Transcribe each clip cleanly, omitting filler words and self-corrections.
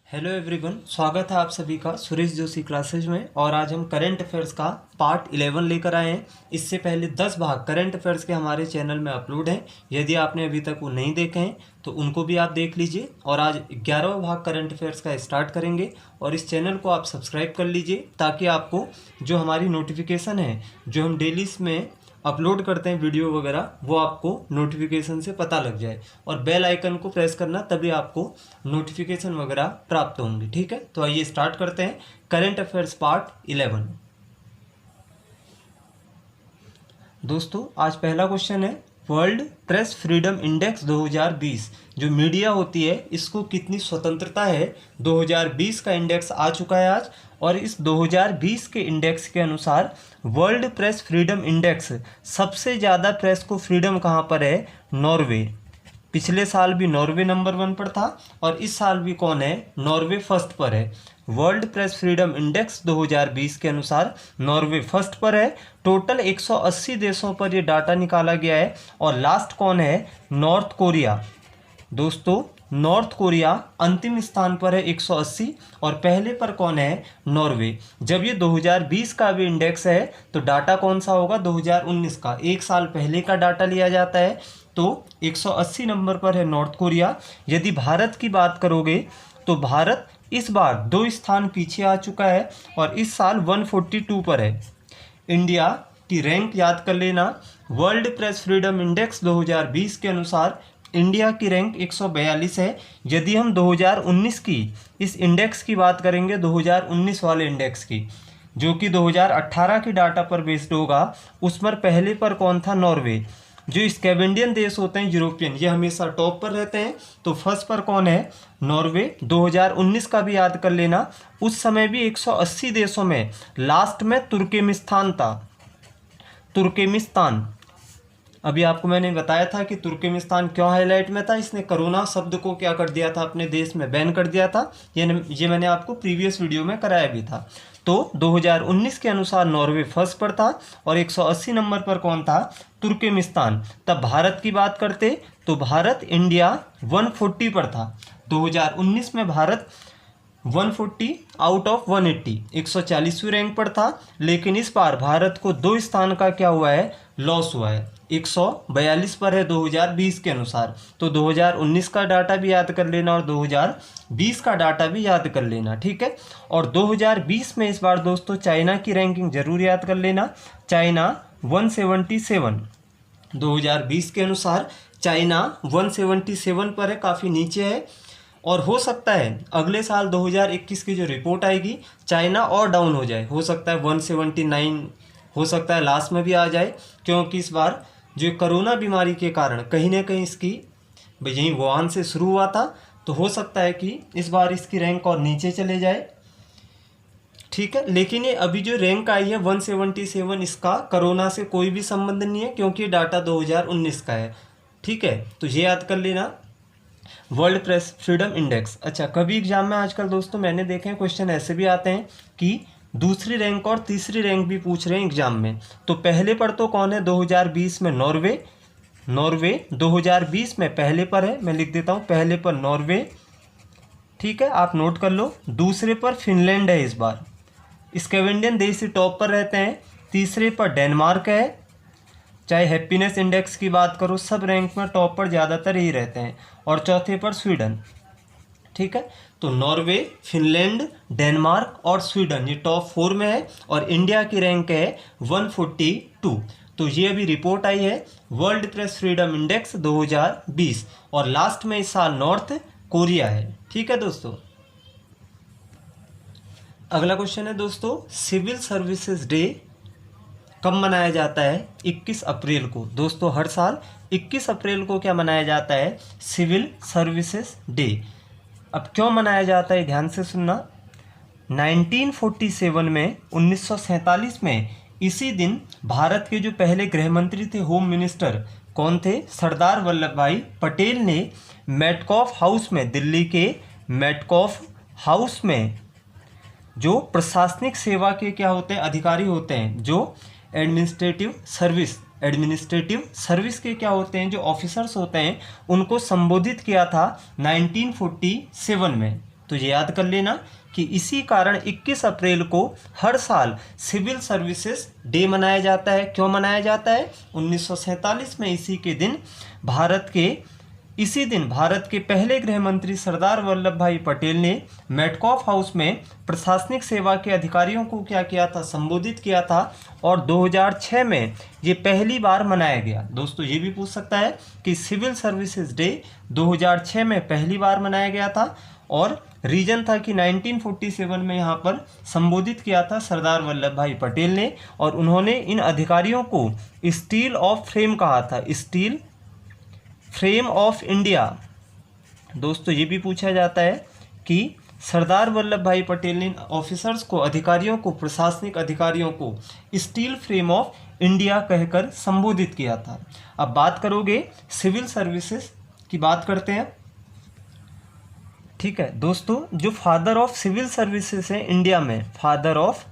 Hello everyone, स्वागत है आप सभी का सुरेश जोशी क्लासेज में। और आज हम करंट अफेयर्स का पार्ट 11 लेकर आए हैं। इससे पहले 10 भाग करंट अफेयर्स के हमारे चैनल में अपलोड हैं। यदि आपने अभी तक वो नहीं देखे हैं तो उनको भी आप देख लीजिए। और आज 11वां भाग करंट अफेयर्स का स्टार्ट करेंगे। और इस चैनल को आप सब्सक्राइब कर लीजिए ताकि आपको जो हमारी नोटिफिकेशन है, जो हम डेली इसमें अपलोड करते हैं वीडियो वगैरह, वो आपको नोटिफिकेशन से पता लग जाए। और बेल आइकन को प्रेस करना, तभी आपको नोटिफिकेशन वगैरह प्राप्त होंगी। ठीक है, तो आइए स्टार्ट करते हैं करंट अफेयर्स पार्ट 11। दोस्तों, आज पहला क्वेश्चन है, वर्ल्ड प्रेस फ्रीडम इंडेक्स 2020 जो मीडिया होती है इसको कितनी स्वतंत्रता है। 2020 का इंडेक्स आ चुका है आज। और इस 2020 के इंडेक्स के अनुसार वर्ल्ड प्रेस फ्रीडम इंडेक्स सबसे ज़्यादा प्रेस को फ्रीडम कहाँ पर है? नॉर्वे। पिछले साल भी नॉर्वे नंबर 1 पर था और इस साल भी कौन है? नॉर्वे फर्स्ट पर है। वर्ल्ड प्रेस फ्रीडम इंडेक्स 2020 के अनुसार नॉर्वे फर्स्ट पर है। टोटल 180 देशों पर ये डाटा निकाला गया है। और लास्ट कौन है? North Korea. दोस्तों, नॉर्थ कोरिया अंतिम स्थान पर है 180, और पहले पर कौन है? नॉर्वे। जब ये 2020 का भी इंडेक्स है तो डाटा कौन सा होगा? 2019 का, एक साल पहले का डाटा लिया जाता है। तो 180 नंबर पर है नॉर्थ कोरिया। यदि भारत की बात करोगे तो भारत इस बार 2 स्थान पीछे आ चुका है और इस साल 142 पर है। इंडिया की रैंक याद कर लेना। वर्ल्ड प्रेस फ्रीडम इंडेक्स 2020 के अनुसार इंडिया की रैंक 142 है। यदि हम 2019 की इस इंडेक्स की बात करेंगे, 2019 वाले इंडेक्स की, जो कि 2018 के डाटा पर बेस्ड होगा, उस पर पहले पर कौन था? नॉर्वे। जो स्कैवेंडियन देश होते हैं यूरोपियन, ये हमेशा टॉप पर रहते हैं। तो फर्स्ट पर कौन है? नॉर्वे। 2019 का भी याद कर लेना, उस समय भी 180 देशों में लास्ट में तुर्कमेनिस्तान था। तुर्कमेनिस्तान, अभी आपको मैंने बताया था कि तुर्कमेनिस्तान क्यों हाईलाइट में था। इसने कोरोना शब्द को क्या कर दिया था? अपने देश में बैन कर दिया था। ये मैंने आपको प्रीवियस वीडियो में कराया भी था। तो 2019 के अनुसार नॉर्वे फर्स्ट पर था और 180 नंबर पर कौन था? तुर्कमेनिस्तान। तब भारत की बात करते तो भारत, इंडिया 140 पर था। 2019 में भारत 140 आउट ऑफ 180, 140वीं रैंक पर था। लेकिन इस बार भारत को 2 स्थान का क्या हुआ है? लॉस हुआ है। 142 पर है 2020 के अनुसार। तो 2019 का डाटा भी याद कर लेना और 2020 का डाटा भी याद कर लेना। ठीक है। और 2020 में इस बार दोस्तों चाइना की रैंकिंग जरूर याद कर लेना। चाइना 177, 2020 के अनुसार चाइना 177 पर है, काफ़ी नीचे है। और हो सकता है अगले साल 2021 की जो रिपोर्ट आएगी, चाइना और डाउन हो जाए। हो सकता है 179, हो सकता है लास्ट में भी आ जाए, क्योंकि इस बार जो कोरोना बीमारी के कारण कहीं ना कहीं इसकी यहीं वुहान से शुरू हुआ था। तो हो सकता है कि इस बार इसकी रैंक और नीचे चले जाए। ठीक है, लेकिन ये अभी जो रैंक आई है 177, इसका कोरोना से कोई भी संबंध नहीं है, क्योंकि डाटा 2019 का है। ठीक है, तो ये याद कर लेना, वर्ल्ड प्रेस फ्रीडम इंडेक्स। अच्छा, कभी एग्जाम में आजकल दोस्तों मैंने देखे हैं क्वेश्चन ऐसे भी आते हैं कि दूसरी रैंक और तीसरी रैंक भी पूछ रहे हैं एग्जाम में। तो पहले पर तो कौन है? 2020 में नॉर्वे। नॉर्वे 2020 में पहले पर है, मैं लिख देता हूँ, पहले पर नॉर्वे। ठीक है, आप नोट कर लो। दूसरे पर फिनलैंड है। इस बार स्कैवेंडियन देश ही टॉप पर रहते हैं। तीसरे पर डेनमार्क है। चाहे हैप्पीनेस इंडेक्स की बात करो, सब रैंक में टॉप पर ज़्यादातर ही रहते हैं। और चौथे पर स्वीडन। ठीक है, तो नॉर्वे, फिनलैंड, डेनमार्क और स्वीडन ये टॉप 4 में है। और इंडिया की रैंक है 142। तो ये अभी रिपोर्ट आई है वर्ल्ड प्रेस फ्रीडम इंडेक्स 2020। और लास्ट में इस साल नॉर्थ कोरिया है। ठीक है दोस्तों। अगला क्वेश्चन है दोस्तों, सिविल सर्विसेज डे कब मनाया जाता है? 21 अप्रैल को। दोस्तों, हर साल 21 अप्रैल को क्या मनाया जाता है? Civil services day. अब क्यों मनाया जाता है, ध्यान से सुनना। 1947 में, 1947 में इसी दिन भारत के जो पहले गृह मंत्री थे, होम मिनिस्टर, कौन थे? सरदार वल्लभ भाई पटेल ने मेटकॉफ हाउस में, दिल्ली के मेटकॉफ हाउस में, जो प्रशासनिक सेवा के क्या होते हैं? अधिकारी होते हैं, जो एडमिनिस्ट्रेटिव सर्विस के क्या होते हैं? जो ऑफिसर्स होते हैं, उनको संबोधित किया था 1947 में। तो ये याद कर लेना कि इसी कारण 21 अप्रैल को हर साल सिविल सर्विसेज डे मनाया जाता है। क्यों मनाया जाता है? 1947 में इसी दिन भारत के पहले गृह मंत्री सरदार वल्लभ भाई पटेल ने मेटकॉफ हाउस में प्रशासनिक सेवा के अधिकारियों को क्या किया था? संबोधित किया था। और 2006 में ये पहली बार मनाया गया। दोस्तों ये भी पूछ सकता है कि सिविल सर्विसेज डे 2006 में पहली बार मनाया गया था और रीजन था कि 1947 में यहाँ पर संबोधित किया था सरदार वल्लभ भाई पटेल ने, और उन्होंने इन अधिकारियों को स्टील ऑफ फ्रेम कहा था। Steel frame of India. दोस्तों ये भी पूछा जाता है कि सरदार वल्लभ भाई पटेल ने ऑफिसर्स को, अधिकारियों को, प्रशासनिक अधिकारियों को स्टील फ्रेम ऑफ इंडिया कहकर संबोधित किया था। अब बात करोगे सिविल सर्विसेज की, बात करते हैं। ठीक है दोस्तों, जो फादर ऑफ सिविल सर्विसेज है इंडिया में, फादर ऑफ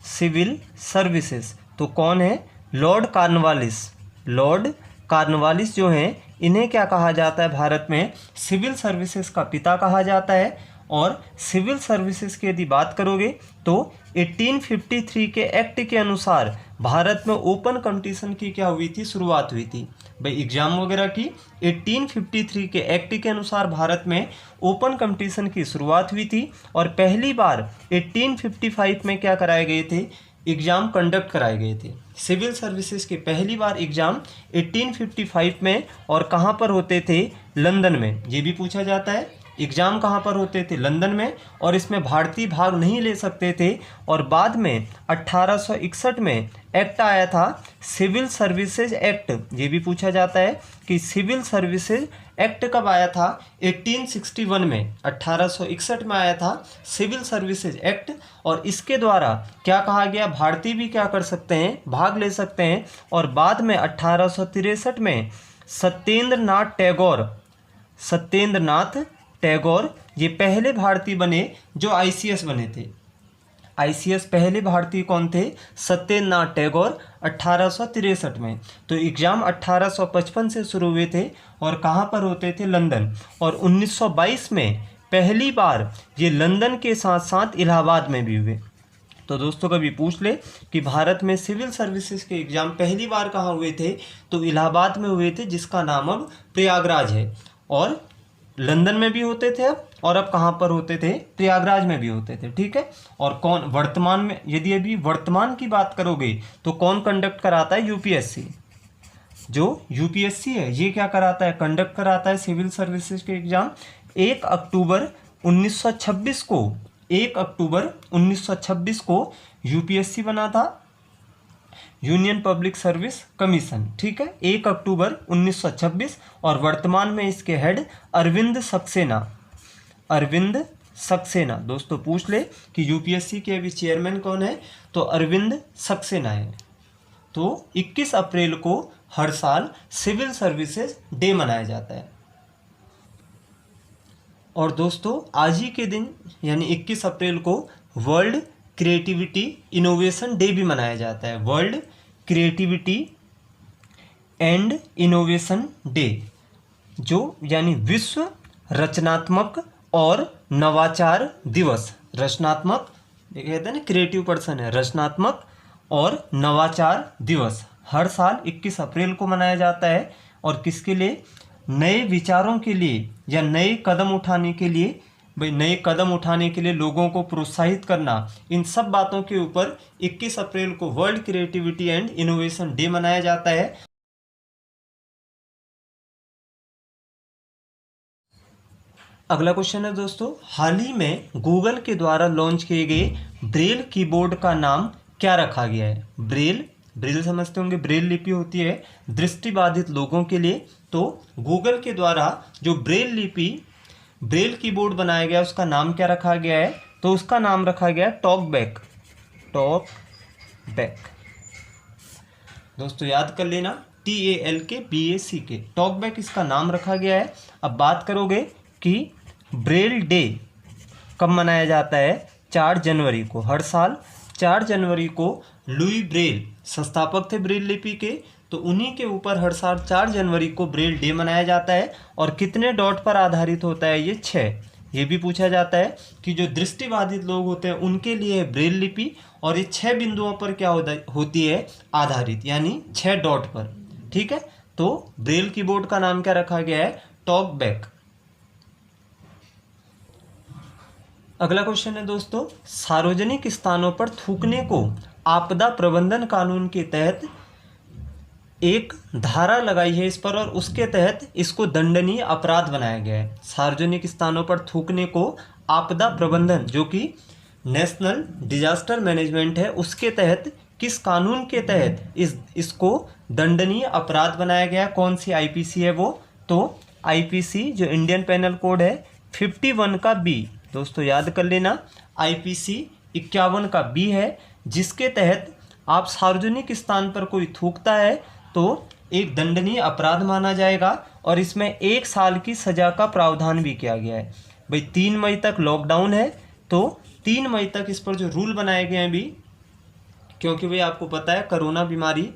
सिविल सर्विसेज तो कौन है? Lord Cornwallis. लॉर्ड कॉर्नवालिस जो हैं, इन्हें क्या कहा जाता है? भारत में सिविल सर्विसेज का पिता कहा जाता है। और सिविल सर्विसेज की यदि बात करोगे तो 1853 के एक्ट के अनुसार भारत में ओपन कंपटीशन की क्या हुई थी? शुरुआत हुई थी भाई एग्जाम वगैरह की। 1853 के एक्ट के अनुसार भारत में ओपन कंपटीशन की शुरुआत हुई थी और पहली बार 1855 में क्या कराए गए थे? एग्ज़ाम कंडक्ट कराए गए थे। सिविल सर्विसेज के पहली बार एग्ज़ाम 1855 में, और कहाँ पर होते थे? लंदन में। ये भी पूछा जाता है एग्ज़ाम कहाँ पर होते थे? लंदन में। और इसमें भारतीय भाग नहीं ले सकते थे। और बाद में 1861 में एक्ट आया था, सिविल सर्विसेज एक्ट। ये भी पूछा जाता है कि सिविल सर्विसेज एक्ट कब आया था? 1861 में, 1861 में आया था सिविल सर्विसेज एक्ट। और इसके द्वारा क्या कहा गया? भारतीय भी क्या कर सकते हैं? भाग ले सकते हैं। और बाद में 1863 में सत्येंद्र नाथ टैगोर ये पहले भारतीय बने जो आईसीएस बने थे। आईसीएस पहले भारतीय कौन थे? सत्येंद्र नाथ टैगोर 1863 में। तो एग्ज़ाम 1855 से शुरू हुए थे और कहाँ पर होते थे? लंदन। और 1922 में पहली बार ये लंदन के साथ साथ इलाहाबाद में भी हुए। तो दोस्तों कभी पूछ ले कि भारत में सिविल सर्विसेज के एग्ज़ाम पहली बार कहाँ हुए थे? तो इलाहाबाद में हुए थे, जिसका नाम अब प्रयागराज है। और लंदन में भी होते थे अब, और अब कहाँ पर होते थे? प्रयागराज में भी होते थे। ठीक है। और कौन वर्तमान में, यदि अभी वर्तमान की बात करोगे तो कौन कंडक्ट कराता है? यूपीएससी। जो यूपीएससी है ये क्या कराता है? कंडक्ट कराता है सिविल सर्विसेज के एग्ज़ाम। 1 अक्टूबर 1926 को यूपीएससी बना था, यूनियन पब्लिक सर्विस कमीशन। ठीक है, 1 अक्टूबर 1926। और वर्तमान में इसके हेड अरविंद सक्सेना। दोस्तों पूछ ले कि यूपीएससी के अभी चेयरमैन कौन है? तो अरविंद सक्सेना है। तो 21 अप्रैल को हर साल सिविल सर्विसेज डे मनाया जाता है। और दोस्तों आज ही के दिन यानी 21 अप्रैल को वर्ल्ड क्रिएटिविटी इनोवेशन डे भी मनाया जाता है। World creativity and innovation day, जो यानी विश्व रचनात्मक और नवाचार दिवस। रचनात्मक कहते हैं ना, क्रिएटिव पर्सन है, रचनात्मक और नवाचार दिवस हर साल 21 अप्रैल को मनाया जाता है। और किसके लिए? नए विचारों के लिए या नए कदम उठाने के लिए। भाई नए कदम उठाने के लिए लोगों को प्रोत्साहित करना, इन सब बातों के ऊपर 21 अप्रैल को world creativity and innovation day मनाया जाता है। अगला क्वेश्चन है दोस्तों, हाल ही में गूगल के द्वारा लॉन्च किए गए ब्रेल कीबोर्ड का नाम क्या रखा गया है? ब्रेल समझते होंगे, ब्रेल लिपि होती है दृष्टिबाधित लोगों के लिए। तो गूगल के द्वारा जो ब्रेल कीबोर्ड बनाया गया उसका नाम क्या रखा गया है? तो उसका नाम रखा गया टॉकबैक। दोस्तों याद कर लेना, TALKBACK, टॉकबैक इसका नाम रखा गया है। अब बात करोगे कि ब्रेल डे कब मनाया जाता है? 4 जनवरी को। हर साल 4 जनवरी को लुई ब्रेल संस्थापक थे ब्रेल लिपि के, तो उन्हीं के ऊपर हर साल 4 जनवरी को ब्रेल डे मनाया जाता है। और कितने डॉट पर आधारित होता है ये? ये भी पूछा जाता है कि जो दृष्टिबाधित लोग होते हैं उनके लिए ब्रेल लिपि, और ये 6 बिंदुओं पर क्या होती है, आधारित, यानी 6 डॉट पर। ठीक है, तो ब्रेल कीबोर्ड का नाम क्या रखा गया है, टॉक बैक। अगला क्वेश्चन है दोस्तों, सार्वजनिक स्थानों पर थूकने को आपदा प्रबंधन कानून के तहत एक धारा लगाई है इस पर, और उसके तहत इसको दंडनीय अपराध बनाया गया है। सार्वजनिक स्थानों पर थूकने को आपदा प्रबंधन, जो कि नेशनल डिजास्टर मैनेजमेंट है, उसके तहत किस कानून के तहत इसको दंडनीय अपराध बनाया गया, कौन सी आईपीसी है वो, तो आईपीसी जो इंडियन पेनल कोड है 51 का बी, दोस्तों याद कर लेना, आईपीसी 51 का बी है, जिसके तहत आप सार्वजनिक स्थान पर कोई थूकता है तो एक दंडनीय अपराध माना जाएगा, और इसमें 1 साल की सज़ा का प्रावधान भी किया गया है। भाई 3 मई तक लॉकडाउन है, तो 3 मई तक इस पर जो रूल बनाए गए हैं भी, क्योंकि भाई आपको पता है कोरोना बीमारी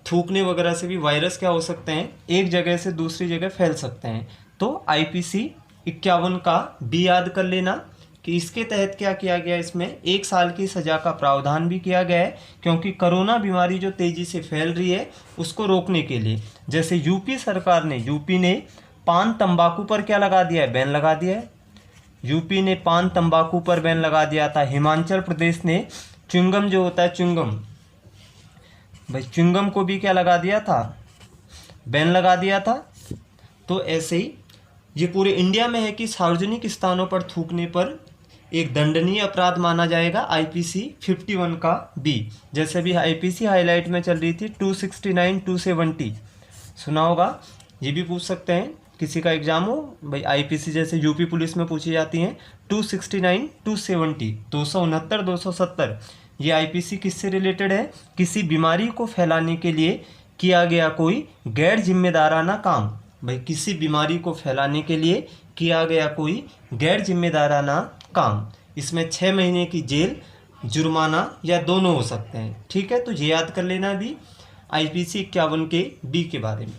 थूकने वगैरह से भी वायरस क्या हो सकते हैं, एक जगह से दूसरी जगह फैल सकते हैं। तो आईपीसी 51 का बी याद कर लेना कि इसके तहत क्या किया गया, इसमें 1 साल की सज़ा का प्रावधान भी किया गया है, क्योंकि कोरोना बीमारी जो तेज़ी से फैल रही है उसको रोकने के लिए। जैसे यूपी ने पान तंबाकू पर क्या लगा दिया है, बैन लगा दिया है। यूपी ने पान तंबाकू पर बैन लगा दिया था। हिमाचल प्रदेश ने च्युइंगम जो होता है, च्युइंगम, भाई च्युइंगम को भी क्या लगा दिया था, बैन लगा दिया था। तो ऐसे ही ये पूरे इंडिया में है कि सार्वजनिक स्थानों पर थूकने पर एक दंडनीय अपराध माना जाएगा, आईपीसी 51 का बी। जैसे भी आईपीसी हाईलाइट में चल रही थी 269 270 सुना होगा, ये भी पूछ सकते हैं, किसी का एग्जाम हो भाई, आईपीसी जैसे यूपी पुलिस में पूछी जाती हैं 269 270 269 270। ये आईपीसी किससे रिलेटेड है, किसी बीमारी को फैलाने के लिए किया गया कोई गैर जिम्मेदाराना काम। भाई किसी बीमारी को फैलाने के लिए किया गया कोई गैर जिम्मेदाराना काम, इसमें 6 महीने की जेल, जुर्माना या दोनों हो सकते हैं। ठीक है, तो ये याद कर लेना भी आईपीसी 51 के बी के बारे में।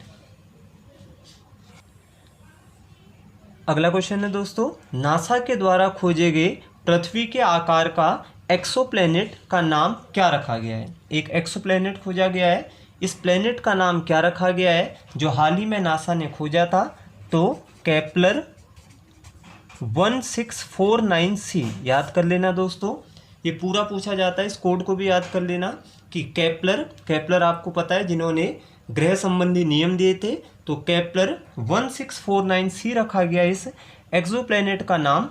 अगला क्वेश्चन है दोस्तों, नासा के द्वारा खोजे गए पृथ्वी के आकार का एक्सोप्लैनेट का नाम क्या रखा गया है। एक एक्सोप्लैनेट खोजा गया है, इस प्लैनेट का नाम क्या रखा गया है जो हाल ही में नासा ने खोजा था, तो केपलर 1649c याद कर लेना दोस्तों। ये पूरा पूछा जाता है, इस कोड को भी याद कर लेना कि केपलर आपको पता है जिन्होंने ग्रह संबंधी नियम दिए थे, तो केपलर 1649c रखा गया इस एक्सोप्लैनेट का नाम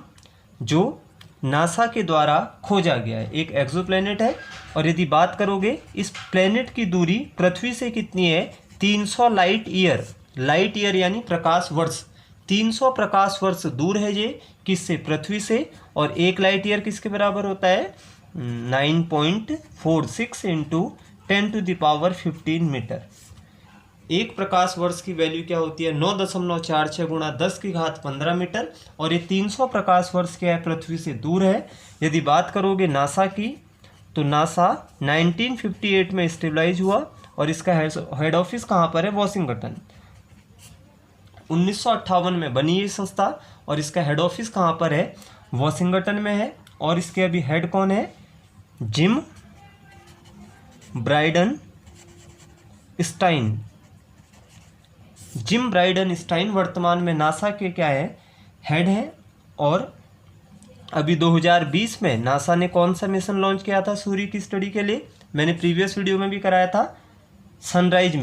जो नासा के द्वारा खोजा गया है। एक एक्सोप्लैनेट है, और यदि बात करोगे इस प्लैनेट की दूरी पृथ्वी से कितनी है, 300 लाइट ईयर यानी प्रकाश वर्ष, 300 प्रकाश वर्ष दूर है ये किससे, पृथ्वी से। और 1 लाइट ईयर किसके बराबर होता है, 9.46 × 10⁻15 मीटर। एक प्रकाश वर्ष की वैल्यू क्या होती है, 9.46 × 10⁻15 मीटर, और ये 300 प्रकाश वर्ष क्या है, पृथ्वी से दूर है। यदि बात करोगे नासा की, तो नासा 1958 में स्टेबलाइज हुआ, और इसका हेड ऑफिस कहाँ पर है, वॉशिंगटन। 1958 में बनी ये संस्था, और इसका हेड ऑफिस कहाँ पर है, वॉशिंगटन में है। और इसके अभी हेड कौन है, जिम ब्राइडन स्टाइन वर्तमान में नासा के क्या है, हेड है। और अभी 2020 में नासा ने कौन सा मिशन लॉन्च किया था सूर्य की स्टडी के लिए, मैंने प्रीवियस वीडियो में भी कराया था, सनराइज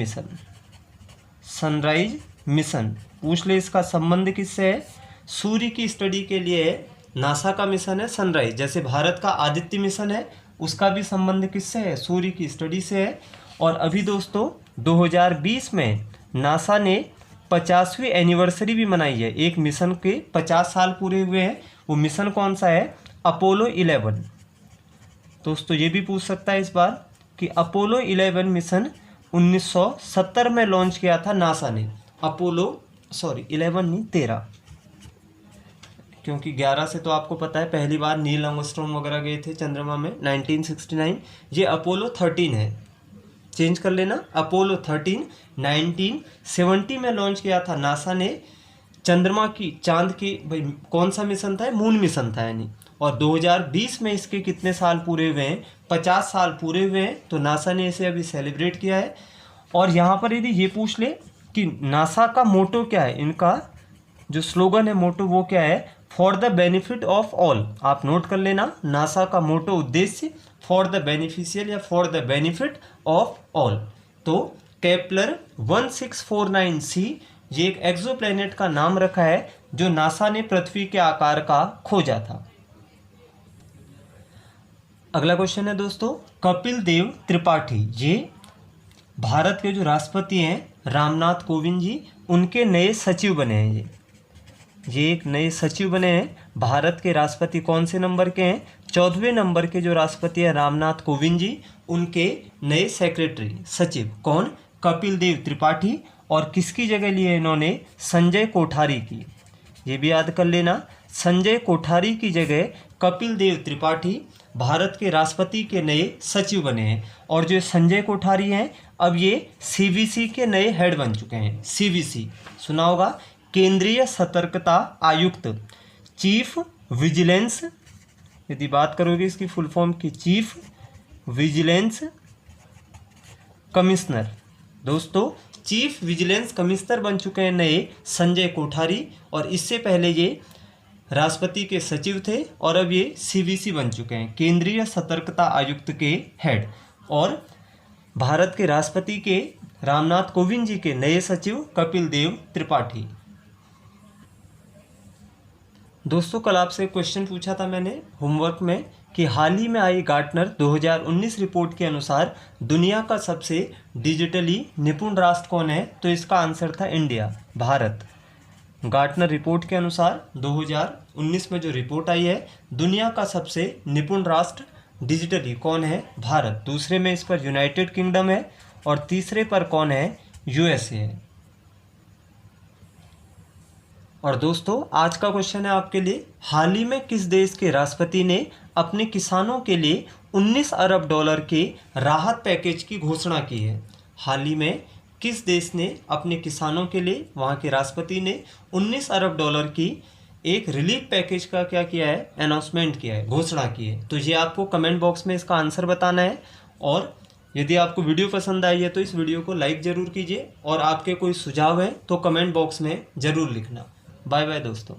मिशन। पूछ ले इसका संबंध किससे है, सूर्य की स्टडी के लिए नासा का मिशन है सनराइज। जैसे भारत का आदित्य मिशन है, उसका भी संबंध किससे है, सूर्य की स्टडी से है। और अभी दोस्तों 2020 में नासा ने 50वीं एनिवर्सरी भी मनाई है, एक मिशन के 50 साल पूरे हुए हैं। वो मिशन कौन सा है, अपोलो 11। दोस्तों ये भी पूछ सकता है इस बार कि अपोलो 11 मिशन 1970 में लॉन्च किया था नासा ने, 11 नहीं 13, क्योंकि 11 से तो आपको पता है पहली बार नील आर्मस्ट्रॉन्ग वगैरह गए थे चंद्रमा में 1969। ये अपोलो 13 है, चेंज कर लेना, अपोलो 13 1970 में लॉन्च किया था नासा ने चंद्रमा की चांद की भाई कौन सा मिशन था, मून मिशन था यानी। और 2020 में इसके कितने साल पूरे हुए हैं, 50 साल पूरे हुए हैं। तो नासा ने इसे अभी सेलिब्रेट किया है। और यहाँ पर यदि ये पूछ ले कि नासा का मोटो क्या है, इनका जो स्लोगन है मोटो वो क्या है, for the benefit of all. आप नोट कर लेना, नासा का मोटो उद्देश्य फॉर द बेनिफिशियल या for the benefit of all. तो केपलर 1649c ये एक एक्सोप्लैनेट का नाम रखा है जो नासा ने पृथ्वी के आकार का खोजा था। अगला क्वेश्चन है दोस्तों, कपिल देव त्रिपाठी ये भारत के जो राष्ट्रपति हैं रामनाथ कोविंद जी, उनके नए सचिव बने हैं। ये एक नए सचिव बने हैं। भारत के राष्ट्रपति कौन से नंबर के हैं, 14वें नंबर के जो राष्ट्रपति हैं रामनाथ कोविंद जी, उनके नए सेक्रेटरी सचिव कौन, कपिल देव त्रिपाठी। और किसकी जगह लिए इन्होंने, संजय कोठारी की। ये भी याद कर लेना, संजय कोठारी की जगह कपिल देव त्रिपाठी भारत के राष्ट्रपति के नए सचिव बने हैं। और जो संजय कोठारी हैं अब ये सीवीसी के नए हेड बन चुके हैं। सीवीसी सुना होगा, केंद्रीय सतर्कता आयुक्त, चीफ विजिलेंस, यदि बात करोगे इसकी फुल फॉर्म की, चीफ विजिलेंस कमिश्नर। दोस्तों चीफ विजिलेंस कमिश्नर बन चुके हैं नए संजय कोठारी। और इससे पहले ये राष्ट्रपति के सचिव थे और अब ये सीवीसी बन चुके हैं, केंद्रीय सतर्कता आयुक्त के हेड। और भारत के राष्ट्रपति के रामनाथ कोविंद जी के नए सचिव कपिल देव त्रिपाठी। दोस्तों कल आपसे क्वेश्चन पूछा था मैंने होमवर्क में कि हाल ही में आई गार्टनर 2019 रिपोर्ट के अनुसार दुनिया का सबसे डिजिटली निपुण राष्ट्र कौन है, तो इसका आंसर था इंडिया, भारत। गार्टनर रिपोर्ट के अनुसार 2019 में जो रिपोर्ट आई है, दुनिया का सबसे निपुण राष्ट्र डिजिटली कौन है, भारत। दूसरे में इस पर यूनाइटेड किंगडम है और तीसरे पर कौन है, यूएसए है। और दोस्तों आज का क्वेश्चन है आपके लिए, हाल ही में किस देश के राष्ट्रपति ने अपने किसानों के लिए 19 अरब डॉलर के राहत पैकेज की घोषणा की है। हाल ही में किस देश ने अपने किसानों के लिए, वहाँ के राष्ट्रपति ने 19 अरब डॉलर की एक रिलीफ पैकेज का क्या किया है, अनाउंसमेंट किया है, घोषणा की है। तो ये आपको कमेंट बॉक्स में इसका आंसर बताना है। और यदि आपको वीडियो पसंद आई है तो इस वीडियो को लाइक ज़रूर कीजिए और आपके कोई सुझाव है तो कमेंट बॉक्स में ज़रूर लिखना। बाय बाय दोस्तों।